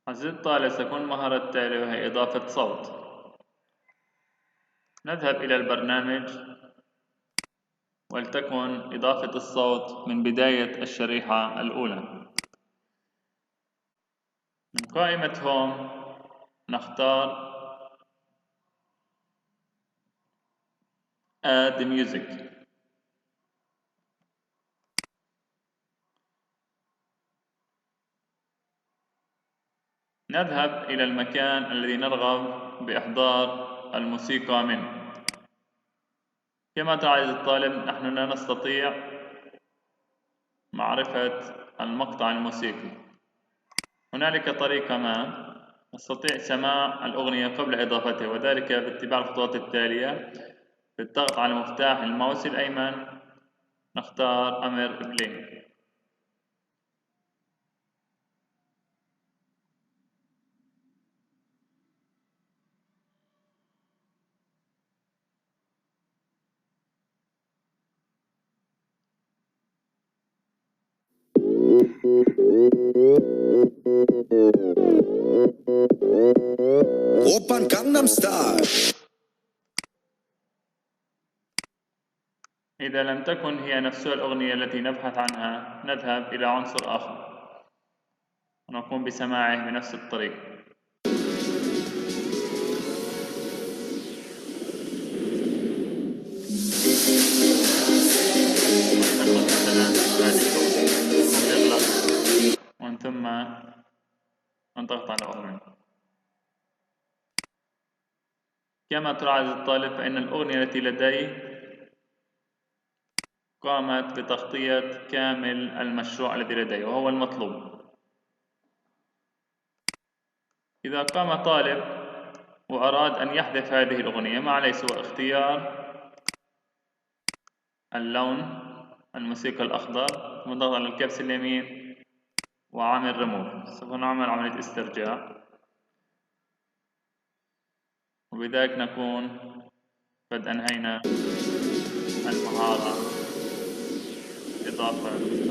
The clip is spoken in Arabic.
عزيزي الطالب، ستكون المهارة التالية وهي إضافة صوت. نذهب إلى البرنامج، ولتكن إضافة الصوت من بداية الشريحة الأولى. من قائمة هوم نختار Add Music. نذهب إلى المكان الذي نرغب بإحضار الموسيقى منه. كما ترى عزيزي الطالب، نحن لا نستطيع معرفة المقطع الموسيقي. هنالك طريقة ما نستطيع سماع الأغنية قبل إضافتها، وذلك باتباع الخطوات التالية. بالضغط على مفتاح الماوس الأيمن نختار أمر بلاي. 오빤 강남스타일. إذا لم تكن هي نفسها الأغنية التي نبحث عنها، نذهب إلى عنصر آخر ونقوم بسماعه بنفس الطريقة. ومن ثم نضغط على أغنية. كما ترى عزيزي الطالب، فإن الأغنية التي لدي قامت بتغطية كامل المشروع الذي لدي وهو المطلوب. إذا قام طالب وأراد أن يحذف هذه الأغنية، ما عليه سوى اختيار اللون الموسيقى الأخضر ثم الضغط على الكبس اليمين وعامل ريموف. سوف نعمل عملية استرجاع، وبذلك نكون قد أنهينا المهارة إضافة